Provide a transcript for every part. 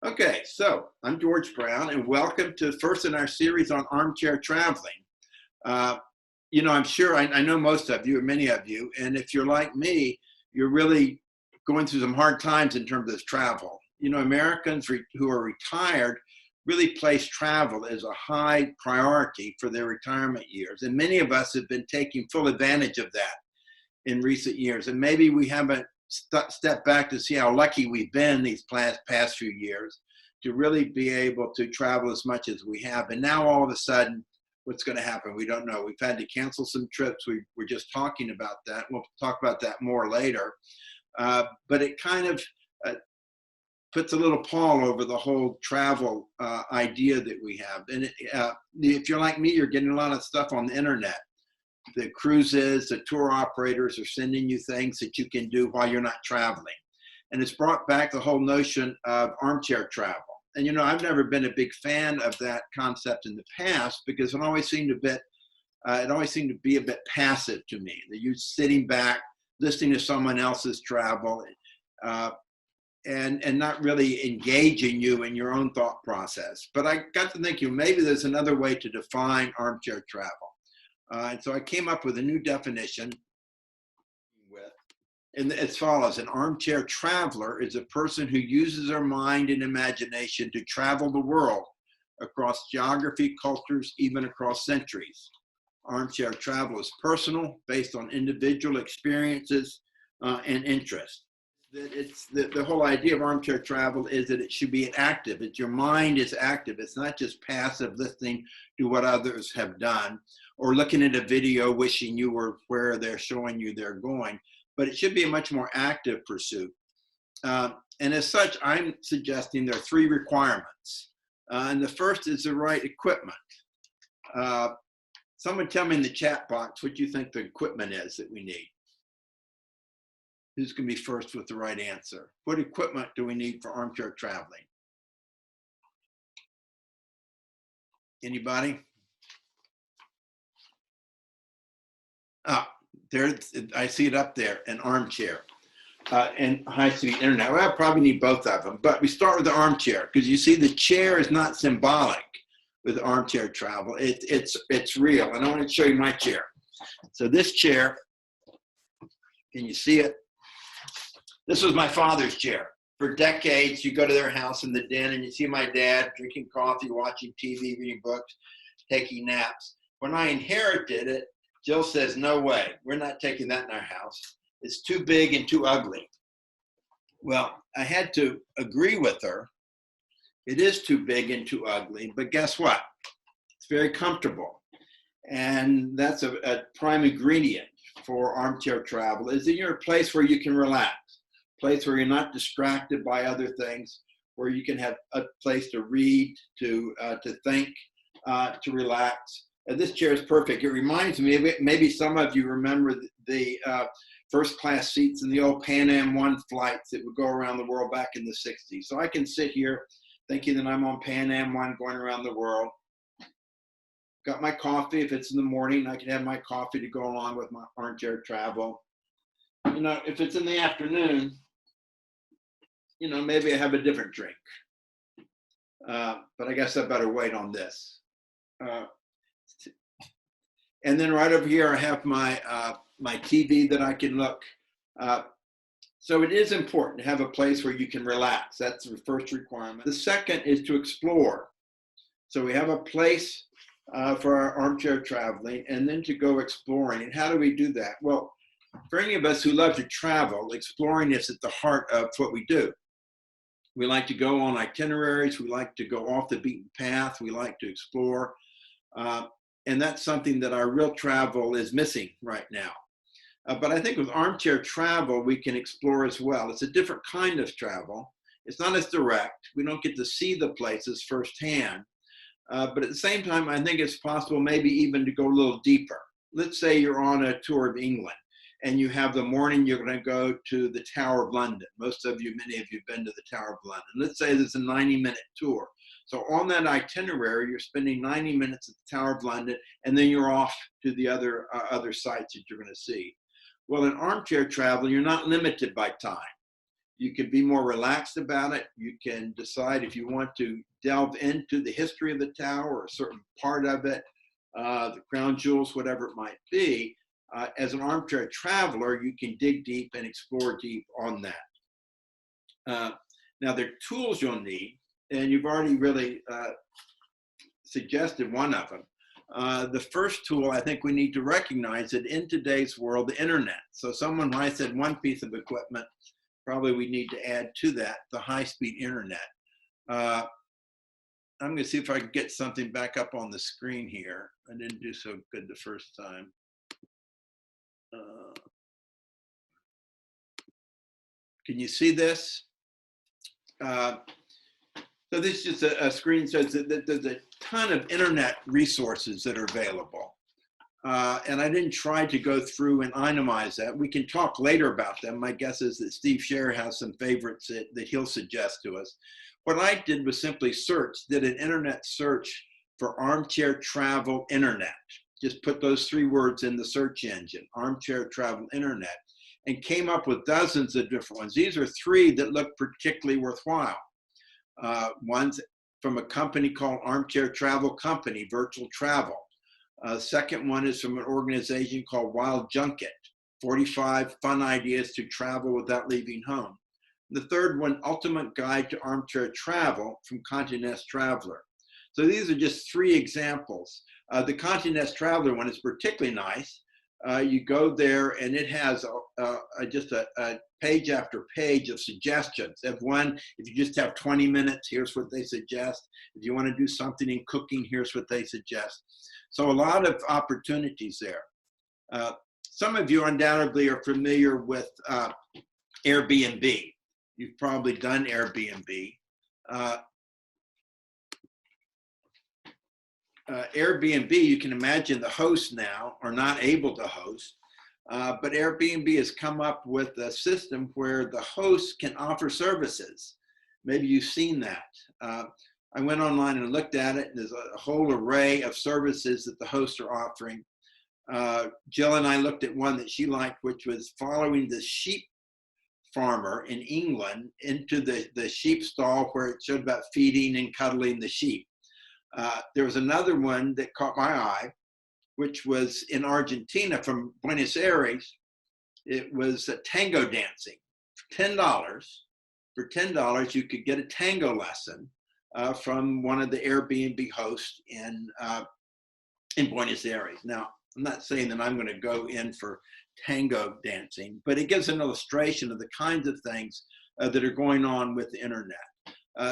Okay, so I'm George Brown, and welcome to first in our series on armchair traveling. Uh, I'm sure I know most of you, or many of you, and if you're like me, you're really going through some hard times in terms of travel. Americans who are retired really place travel as a high priority for their retirement years, and many of us have been taking full advantage of that in recent years. And maybe we haven't stepped back to see how lucky we've been these past few years to really be able to travel as much as we have. And now all of a sudden, what's going to happen? We don't know. We've had to cancel some trips. We were just talking about that. We'll talk about that more later. But it kind of puts a little pall over the whole travel idea that we have. And if you're like me, you're getting a lot of stuff on the internet. The cruises, the tour operators are sending you things that you can do while you're not traveling. And it's brought back the whole notion of armchair travel. And I've never been a big fan of that concept in the past because it always seemed to be a bit passive to me. That you sitting back, listening to someone else's travel, and not really engaging you in your own thought process. But I got to thinking maybe there's another way to define armchair travel. And so I came up with a new definition and as follows: an armchair traveler is a person who uses their mind and imagination to travel the world across geography, cultures, even across centuries. Armchair travel is personal, based on individual experiences and interests. It's the whole idea of armchair travel is that it should be active. Your mind is active. It's not just passive listening to what others have done or looking at a video wishing you were where they're showing you they're going, but it should be a much more active pursuit. And as such, I'm suggesting there are three requirements. And the first is the right equipment. Someone tell me in the chat box what you think the equipment is that we need. Who's going to be first with the right answer? What equipment do we need for armchair traveling? Anybody? There, I see it up there, an armchair and high-speed internet. Well, I probably need both of them, but we start with the armchair because you see the chair is not symbolic with armchair travel. It's real, and I want to show you my chair. So this chair, can you see it? This was my father's chair. For decades, you go to their house in the den and you see my dad drinking coffee, watching TV, reading books, taking naps. When I inherited it, Jill says, no way, we're not taking that in our house. It's too big and too ugly. Well, I had to agree with her. It is too big and too ugly, but guess what? It's very comfortable. And that's a prime ingredient for armchair travel, is that you're a place where you can relax. Place where you're not distracted by other things, where you can have a place to read, to think, to relax. And this chair is perfect. It reminds me of it. Maybe some of you remember the first class seats in the old Pan Am 1 flights that would go around the world back in the 60s. So I can sit here thinking that I'm on Pan Am 1 going around the world. Got my coffee. If it's in the morning, I can have my coffee to go along with my armchair travel. If it's in the afternoon, maybe I have a different drink. But I guess I better wait on this. And then right over here, I have my TV that I can look. So it is important to have a place where you can relax. That's the first requirement. The second is to explore. So we have a place for our armchair traveling and then to go exploring. And how do we do that? Well, for any of us who love to travel, exploring is at the heart of what we do. We like to go on itineraries. We like to go off the beaten path. We like to explore. And that's something that our real travel is missing right now. But I think with armchair travel, we can explore as well. It's a different kind of travel. It's not as direct. We don't get to see the places firsthand. But at the same time, I think it's possible maybe even to go a little deeper. Let's say you're on a tour of England and you have the morning you're going to go to the Tower of London. Most of you, many of you have been to the Tower of London. Let's say there's a 90-minute tour. So on that itinerary, you're spending 90 minutes at the Tower of London, and then you're off to the other sites that you're going to see. Well, in armchair travel, you're not limited by time. You can be more relaxed about it. You can decide if you want to delve into the history of the tower or a certain part of it, the crown jewels, whatever it might be. As an armchair traveler, you can dig deep and explore deep on that. Now, there are tools you'll need, and you've already really suggested one of them. The first tool I think we need to recognize that in today's world, the internet. So when I said one piece of equipment, probably we need to add to that the high-speed internet. I'm going to see if I can get something back up on the screen here. I didn't do so good the first time. Can you see this? So this is just a screen says that there's a ton of internet resources that are available. And I didn't try to go through and itemize that. We can talk later about them. My guess is that Steve Scher has some favorites that he'll suggest to us. What I did was simply did an internet search for Armchair Travel Internet. Just put those 3 words in the search engine, Armchair Travel Internet, and came up with dozens of different ones. These are 3 that look particularly worthwhile. One's from a company called Armchair Travel Company, Virtual Travel. Second one is from an organization called Wild Junket, 45 fun ideas to travel without leaving home. The third one, Ultimate Guide to Armchair Travel from Continental Traveler. So these are just 3 examples. The Continental Traveler one is particularly nice. You go there and it has just a page after page of suggestions. If you just have 20 minutes, here's what they suggest. If you want to do something in cooking, here's what they suggest. So a lot of opportunities there. Some of you undoubtedly are familiar with Airbnb. You've probably done Airbnb. Airbnb, you can imagine the hosts now are not able to host, but Airbnb has come up with a system where the hosts can offer services. Maybe you've seen that. I went online and looked at it, and there's a whole array of services that the hosts are offering. Jill and I looked at one that she liked, which was following the sheep farmer in England into the sheep stall where it showed about feeding and cuddling the sheep. There was another one that caught my eye, which was in Argentina from Buenos Aires. It was tango dancing for $10. For $10, you could get a tango lesson from one of the Airbnb hosts in Buenos Aires. Now, I'm not saying that I'm going to go in for tango dancing, but it gives an illustration of the kinds of things that are going on with the internet.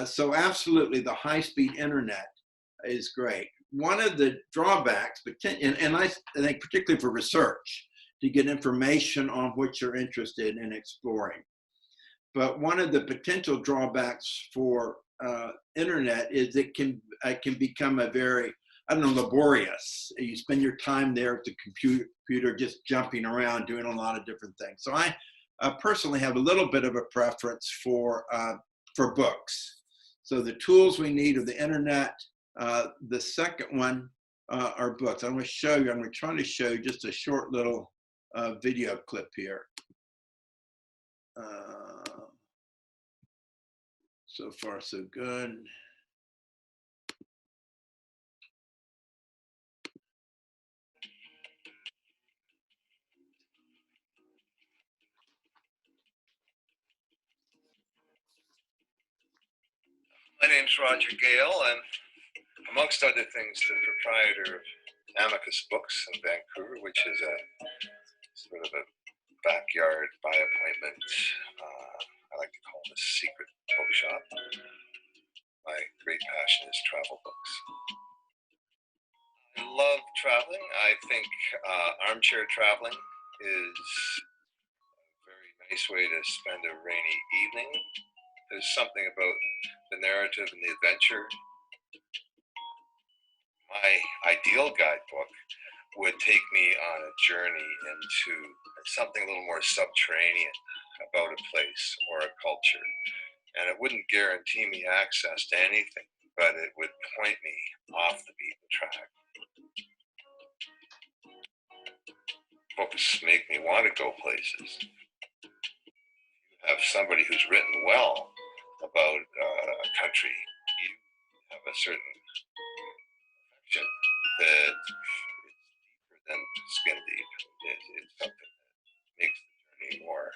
So absolutely, the high-speed internet is great. One of the drawbacks, and I think particularly for research, to get information on what you're interested in exploring. But one of the potential drawbacks for internet is it can become a very, laborious. You spend your time there at the computer just jumping around, doing a lot of different things. So I personally have a little bit of a preference for books. So the tools we need are the internet. The second one are books. I'm going to try to show you just a short little video clip here. So far, so good. My name's Roger Gale. I'm, amongst other things, the proprietor of Amicus Books in Vancouver, which is a sort of a backyard by appointment. I like to call it a secret bookshop. My great passion is travel books. I love traveling. I think armchair traveling is a very nice way to spend a rainy evening. There's something about the narrative and the adventure. My ideal guidebook would take me on a journey into something a little more subterranean about a place or a culture. And it wouldn't guarantee me access to anything, but it would point me off the beaten track. Books make me want to go places. You have somebody who's written well about a country, you have a certain affection that is deeper than skin deep. It's something that makes the journey more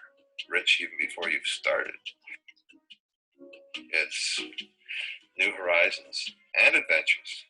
rich even before you've started. It's new horizons and adventures.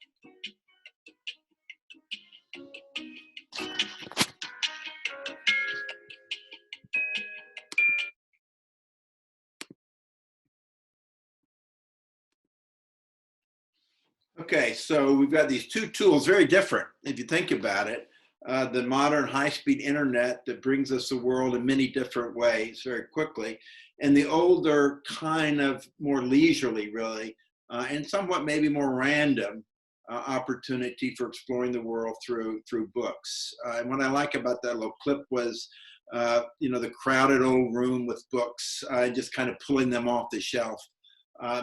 Okay, so we've got these two tools, very different if you think about it. The modern high-speed internet that brings us the world in many different ways very quickly, and the older kind of more leisurely, really, and somewhat maybe more random opportunity for exploring the world through books. And what I like about that little clip was, the crowded old room with books, just kind of pulling them off the shelf.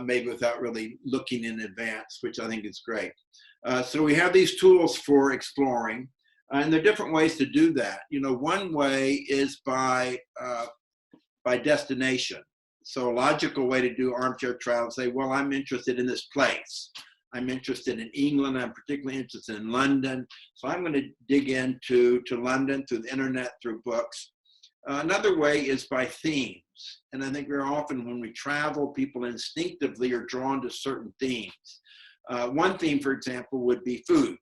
Maybe without really looking in advance, which I think is great. So we have these tools for exploring, and there are different ways to do that. One way is by destination. So a logical way to do armchair travel, say, well, I'm interested in this place. I'm interested in England. I'm particularly interested in London. So I'm going to dig into London through the internet, through books. Another way is by themes. And I think very often when we travel, people instinctively are drawn to certain themes. One theme, for example, would be food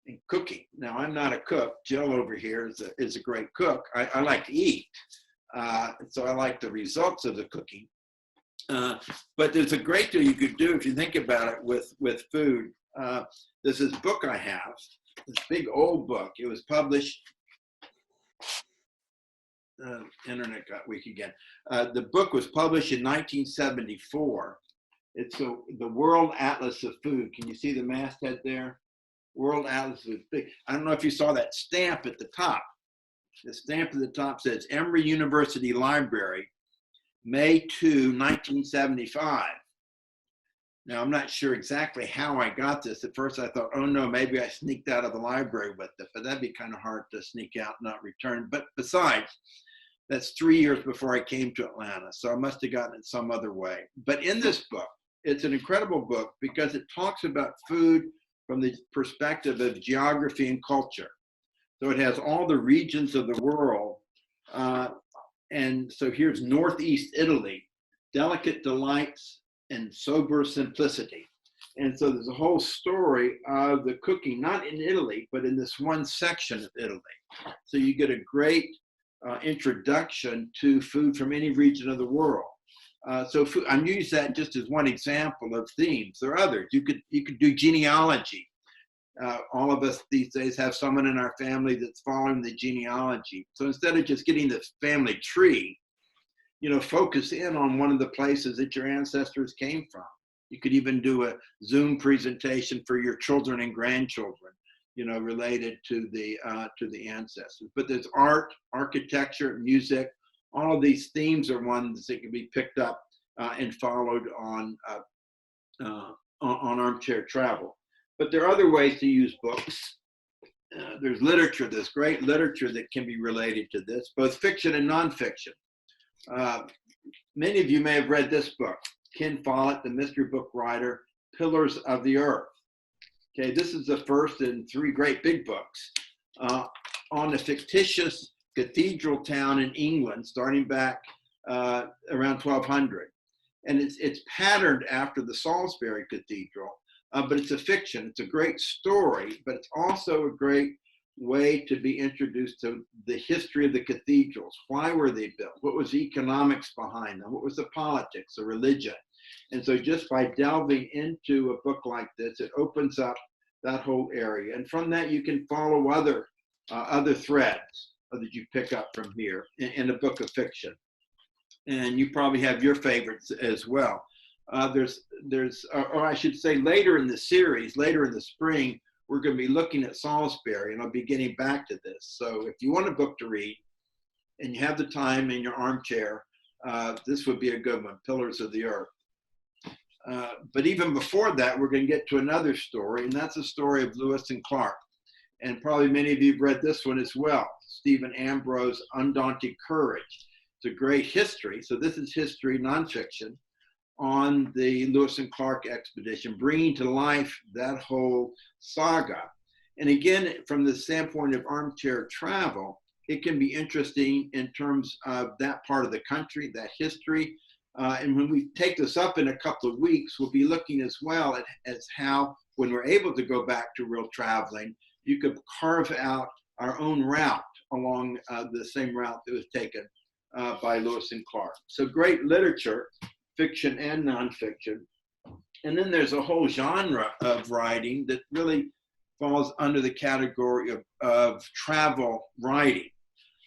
and cooking. Now, I'm not a cook. Jill over here is a great cook. I like to eat. So I like the results of the cooking. But there's a great deal you could do if you think about it with food. There's this book I have, this big old book. It was published. Internet got weak again. The book was published in 1974. It's the World Atlas of Food. Can you see the masthead there? World Atlas of Food. I don't know if you saw that stamp at the top. The stamp at the top says Emory University Library, May 2, 1975. Now, I'm not sure exactly how I got this. At first, I thought, oh no, maybe I sneaked out of the library with it, but that'd be kind of hard to sneak out and not return. But besides, that's 3 years before I came to Atlanta, so I must have gotten it some other way. But in this book, it's an incredible book because it talks about food from the perspective of geography and culture. So it has all the regions of the world. And so here's Northeast Italy, delicate delights and sober simplicity. And so there's a whole story of the cooking, not in Italy, but in this one section of Italy. So you get a great introduction to food from any region of the world. So food, I'm using that just as one example of themes. There are others. You could do genealogy. All of us these days have someone in our family that's following the genealogy. So instead of just getting the family tree, focus in on one of the places that your ancestors came from. You could even do a Zoom presentation for your children and grandchildren, related to the ancestors. But there's art, architecture, music. All of these themes are ones that can be picked up and followed on Armchair Travel. But there are other ways to use books. There's literature, there's great literature that can be related to this, both fiction and nonfiction. Many of you may have read this book, Ken Follett, the mystery book writer, Pillars of the Earth. Okay, this is the first in 3 great big books on a fictitious cathedral town in England, starting back around 1200. And it's patterned after the Salisbury Cathedral, but it's a fiction. It's a great story, but it's also a great way to be introduced to the history of the cathedrals. Why were they built? What was the economics behind them? What was the politics, the religion? And so just by delving into a book like this, it opens up that whole area. And from that, you can follow other threads that you pick up from here in a book of fiction. And you probably have your favorites as well. Or I should say later in the series, later in the spring, we're going to be looking at Salisbury, and I'll be getting back to this. So if you want a book to read and you have the time in your armchair, this would be a good one, Pillars of the Earth. But even before that, we're going to get to another story, and that's the story of Lewis and Clark. And probably many of you have read this one as well, Stephen Ambrose' Undaunted Courage. It's a great history. So this is history, nonfiction, on the Lewis and Clark expedition, bringing to life that whole saga. And again, from the standpoint of armchair travel, it can be interesting in terms of that part of the country, that history. And when we take this up in a couple of weeks, we'll be looking as well at as how, when we're able to go back to real traveling, you could carve out our own route along the same route that was taken by Lewis and Clark. So great literature, fiction and nonfiction. And then there's a whole genre of writing that really falls under the category of travel writing.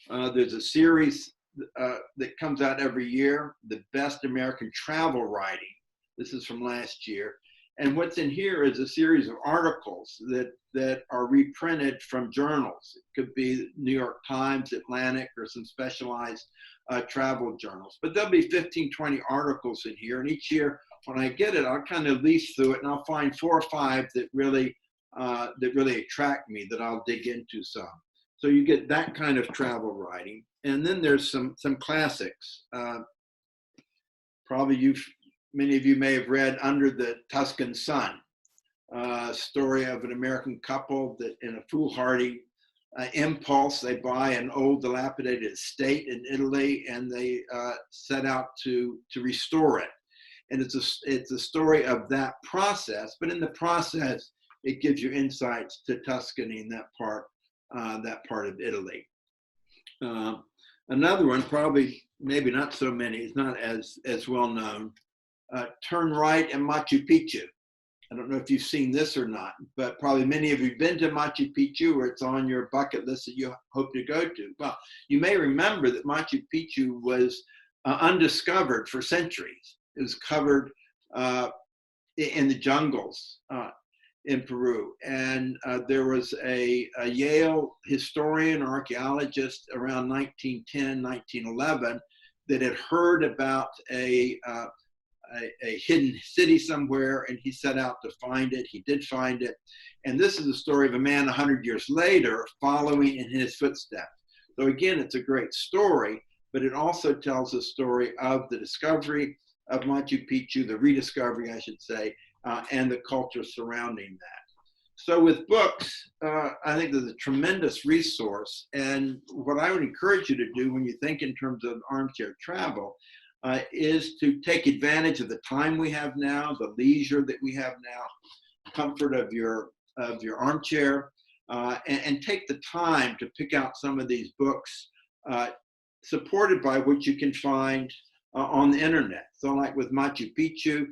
There's a series that comes out every year, The Best American Travel Writing. This is from last year. And what's in here is a series of articles that are reprinted from journals. It could be New York Times, Atlantic, or some specialized travel journals. But there'll be 15, 20 articles in here. And each year, when I get it, I'll kind of leaf through it and I'll find 4 or 5 that really attract me, that I'll dig into some. So you get that kind of travel writing. And then there's some classics. Probably many of you may have read Under the Tuscan Sun, story of an American couple that in a foolhardy impulse, they buy an old dilapidated estate in Italy and they set out to restore it. And it's a story of that process, but in the process, it gives you insights to Tuscany and that part of Italy. Another one, probably maybe not so many, it's not as well known, Turn Right in Machu Picchu. I don't know if you've seen this or not, but probably many of you have been to Machu Picchu, or it's on your bucket list that you hope to go to. Well, you may remember that Machu Picchu was undiscovered for centuries. It was covered in the jungles in Peru. And there was a Yale historian, archaeologist around 1910, 1911 that had heard about a hidden city somewhere, and he set out to find it. He did find it. And this is the story of a man 100 years later following in his footsteps. So again, it's a great story, but it also tells the story of the discovery of Machu Picchu, the rediscovery, I should say, and the culture surrounding that. So with books, I think there's a tremendous resource. And what I would encourage you to do when you think in terms of armchair travel is to take advantage of the time we have now, the leisure that we have now, comfort of your armchair, and take the time to pick out some of these books supported by what you can find on the internet. So like with Machu Picchu,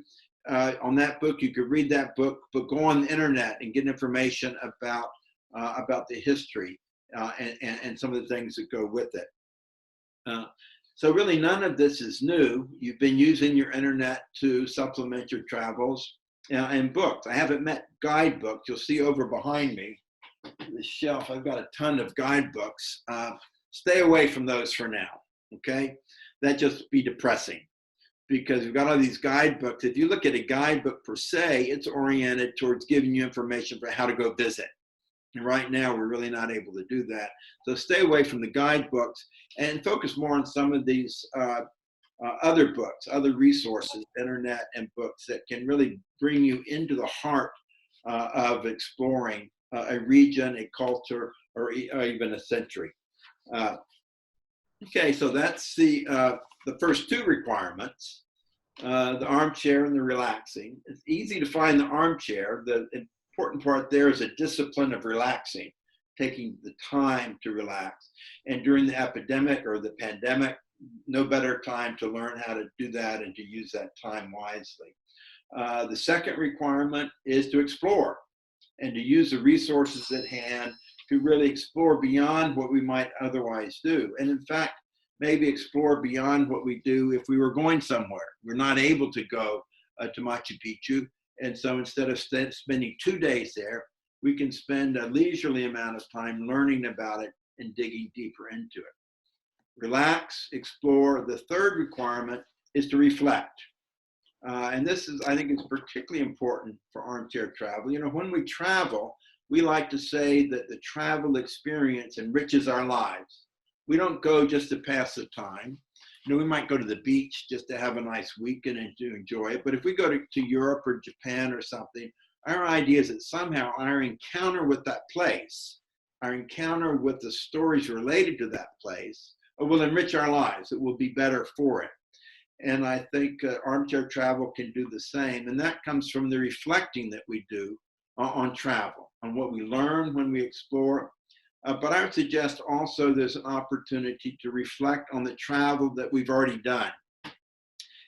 on that book, you could read that book, but go on the internet and get information about the history and some of the things that go with it. So really none of this is new. You've been using your internet to supplement your travels and books. I haven't met guidebooks. You'll see over behind me, the shelf, I've got a ton of guidebooks. Stay away from those for now, okay? That just be depressing because we've got all these guidebooks. If you look at a guidebook per se, it's oriented towards giving you information for how to go visit. And right now, we're really not able to do that. So stay away from the guidebooks and focus more on some of these other books, other resources, internet and books that can really bring you into the heart of exploring a region, a culture, or even a century. Okay, so that's the first 2 requirements, the armchair and the relaxing. It's easy to find the armchair. The important part there is a discipline of relaxing, taking the time to relax. And during the epidemic or the pandemic, no better time to learn how to do that and to use that time wisely. The second requirement is to explore and to use the resources at hand to really explore beyond what we might otherwise do. And in fact, maybe explore beyond what we do if we were going somewhere. We're not able to go to Machu Picchu. And so instead of spending 2 days there, we can spend a leisurely amount of time learning about it and digging deeper into it. Relax, explore. The third requirement is to reflect. And this is, I think, is particularly important for armchair travel. You know, when we travel, we like to say that the travel experience enriches our lives. We don't go just to pass the time. You know, we might go to the beach just to have a nice weekend and to enjoy it. But if we go to Europe or Japan or something, our idea is that somehow our encounter with that place, our encounter with the stories related to that place, will enrich our lives. It will be better for it. And I think Armchair Travel can do the same. And that comes from the reflecting that we do on travel, on what we learn when we explore. But I would suggest also there's an opportunity to reflect on the travel that we've already done.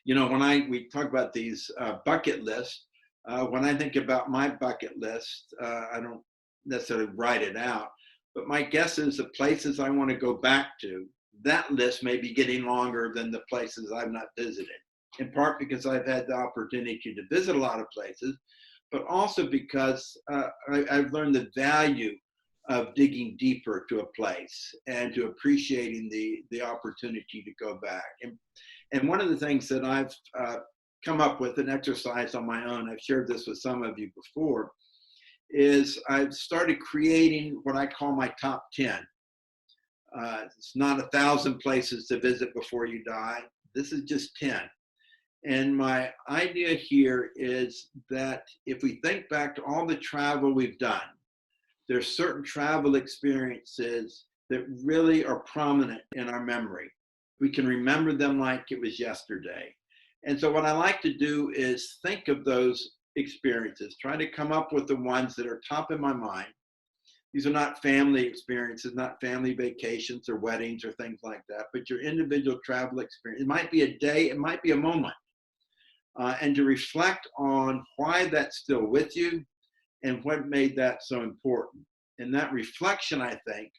You know, when we talk about these bucket lists, when I think about my bucket list, I don't necessarily write it out, but my guess is the places I want to go back to, that list may be getting longer than the places I've not visited, in part because I've had the opportunity to visit a lot of places, but also because I've learned the value of digging deeper to a place and to appreciating the opportunity to go back. And one of the things that I've come up with an exercise on my own, I've shared this with some of you before, is I've started creating what I call my top 10. It's not 1,000 places to visit before you die. This is just 10. And my idea here is that if we think back to all the travel we've done, there's certain travel experiences that really are prominent in our memory. We can remember them like it was yesterday. And so what I like to do is think of those experiences, try to come up with the ones that are top in my mind. These are not family experiences, not family vacations or weddings or things like that, but your individual travel experience. It might be a day, it might be a moment. And to reflect on why that's still with you and what made that so important. And that reflection, I think,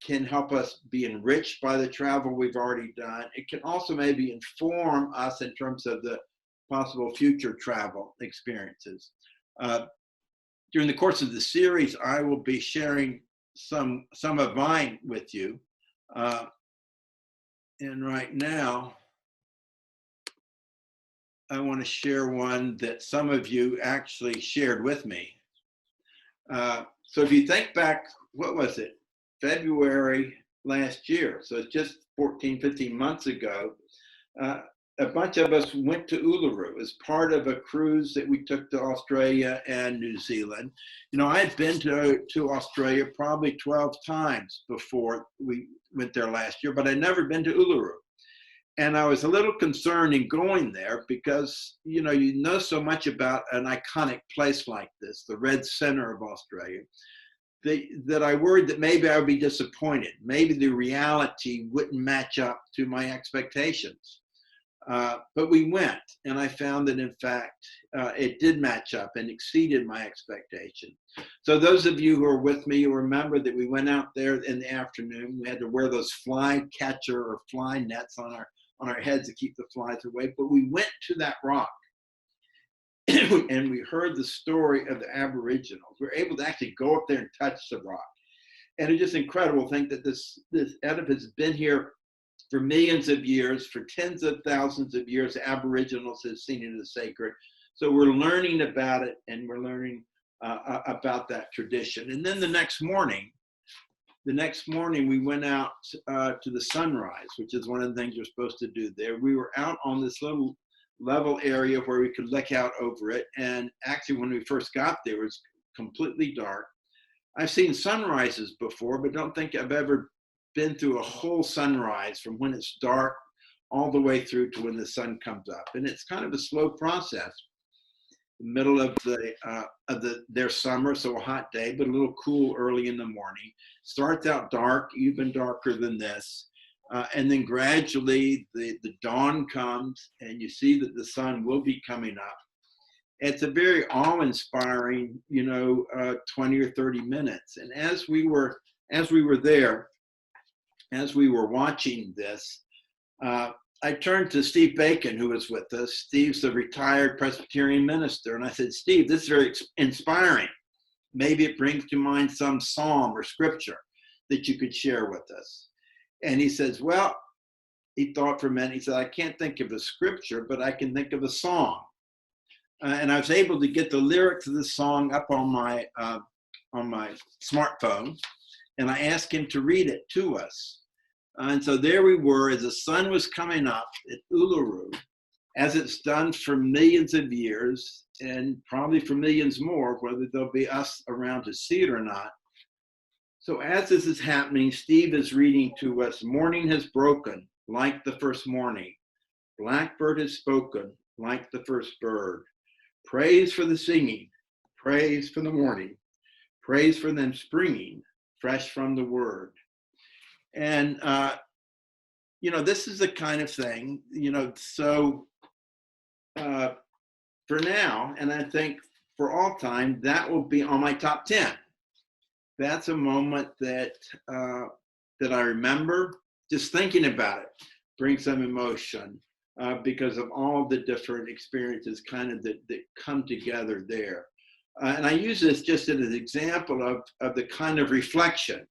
can help us be enriched by the travel we've already done. It can also maybe inform us in terms of the possible future travel experiences. During the course of the series, I will be sharing some of mine with you. And right now, I want to share one that some of you actually shared with me. So if you think back, what was it? February last year. So it's just 14, 15 months ago. A bunch of us went to Uluru as part of a cruise that we took to Australia and New Zealand. You know, I had been to Australia probably 12 times before we went there last year, but I'd never been to Uluru. And I was a little concerned in going there because, you know so much about an iconic place like this, the red center of Australia, that I worried that maybe I would be disappointed. Maybe the reality wouldn't match up to my expectations. But we went, and I found that, in fact, it did match up and exceeded my expectation. So those of you who are with me, you remember that we went out there in the afternoon. We had to wear those fly catcher or fly nets on our heads to keep the flies away. But we went to that rock, and we heard the story of the Aboriginals. We were able to actually go up there and touch the rock. And it's just incredible to think that this edifice has been here for millions of years, for tens of thousands of years. The Aboriginals have seen it as sacred. So we're learning about it, and we're learning about that tradition. And then the next morning we went out to the sunrise, which is one of the things you're supposed to do there. We were out on this little level area where we could look out over it. And actually, when we first got there, it was completely dark. I've seen sunrises before, but don't think I've ever been through a whole sunrise from when it's dark all the way through to when the sun comes up. And it's kind of a slow process. The middle of their summer, so a hot day, but a little cool early in the morning. Starts out dark, even darker than this. And then gradually the dawn comes, and you see that the sun will be coming up. It's a very awe-inspiring, 20 or 30 minutes. And as we were there, as we were watching this, I turned to Steve Bacon, who was with us. Steve's a retired Presbyterian minister. And I said, Steve, this is very inspiring. Maybe it brings to mind some psalm or scripture that you could share with us. And he says, well, he thought for a minute. He said, I can't think of a scripture, but I can think of a song. And I was able to get the lyrics of the song up on my smartphone. And I asked him to read it to us. And so there we were as the sun was coming up at Uluru, as it's done for millions of years, and probably for millions more, whether there'll be us around to see it or not. So as this is happening, Steve is reading to us, morning has broken like the first morning. Blackbird has spoken like the first bird. Praise for the singing, praise for the morning, praise for them springing fresh from the word. And, this is the kind of thing, so for now, and I think for all time, that will be on my top 10. That's a moment that I remember. Just thinking about it brings some emotion because of all the different experiences kind of that come together there. And I use this just as an example of the kind of reflection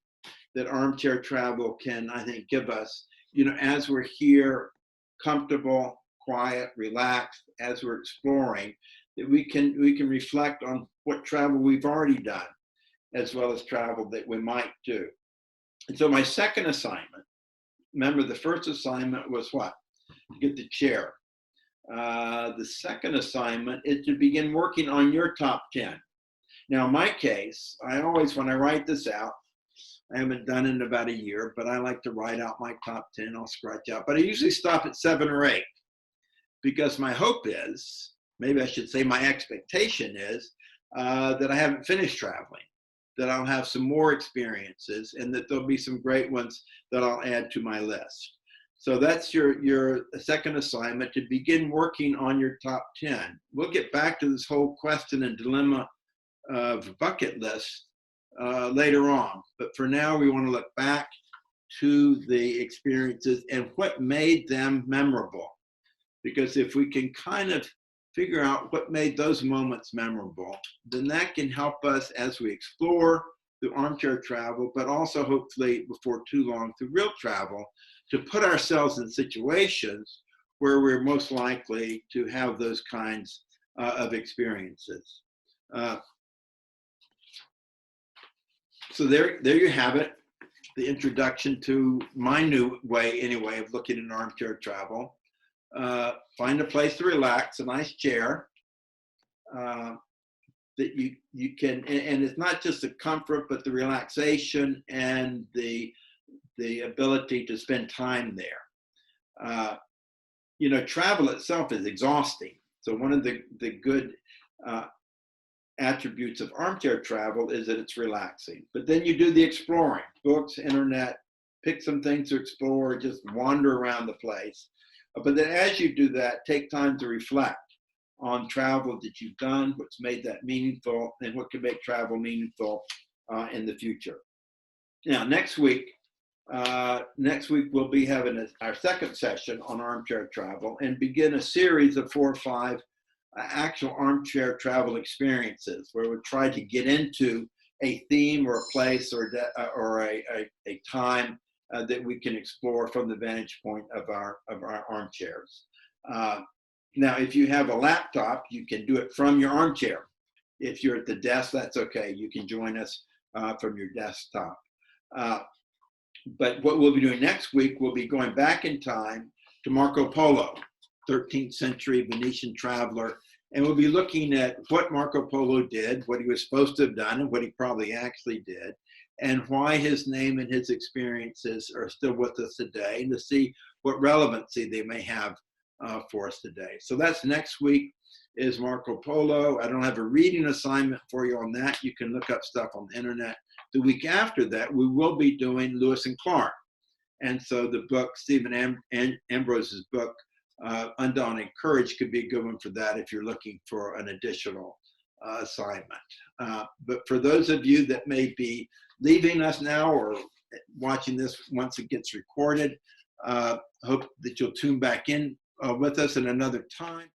that Armchair Travel can, I think, give us, as we're here, comfortable, quiet, relaxed, as we're exploring, that we can reflect on what travel we've already done, as well as travel that we might do. And so my second assignment, remember the first assignment was what? To get the chair. The second assignment is to begin working on your top 10. Now, in my case, I always, when I write this out, I haven't done it in about a year, but I like to write out my top 10. I'll scratch out, but I usually stop at 7 or 8 because my hope is, maybe I should say my expectation is that I haven't finished traveling, that I'll have some more experiences, and that there'll be some great ones that I'll add to my list. So that's your second assignment, to begin working on your top 10. We'll get back to this whole question and dilemma of bucket list later on. But for now, we want to look back to the experiences and what made them memorable. Because if we can kind of figure out what made those moments memorable, then that can help us as we explore through armchair travel, but also hopefully before too long through real travel, to put ourselves in situations where we're most likely to have those kinds of experiences. So there you have it, the introduction to my new way, anyway, of looking at armchair travel. Find a place to relax, a nice chair that you can, and it's not just the comfort, but the relaxation and the ability to spend time there. Travel itself is exhausting. So one of the good attributes of armchair travel is that it's relaxing. But then you do the exploring, books, internet, pick some things to explore, just wander around the place. But then as you do that, take time to reflect on travel that you've done, what's made that meaningful, and what can make travel meaningful in the future. Now, next week we'll be having our second session on armchair travel and begin a series of 4 or 5 actual armchair travel experiences where we'll try to get into a theme or a place or a time that we can explore from the vantage point of our armchairs. Now, if you have a laptop, you can do it from your armchair. If you're at the desk, that's okay. You can join us from your desktop. But what we'll be doing next week, we'll be going back in time to Marco Polo, 13th century Venetian traveler, and we'll be looking at what Marco Polo did, what he was supposed to have done, and what he probably actually did, and why his name and his experiences are still with us today, and to see what relevancy they may have for us today. So that's next week is Marco Polo. I don't have a reading assignment for you on that. You can look up stuff on the internet. The week after that, we will be doing Lewis and Clark. And so the book, Stephen Ambrose's book, Undaunted Courage, could be a good one for that if you're looking for an additional assignment. But for those of you that may be leaving us now or watching this once it gets recorded, hope that you'll tune back in with us at another time.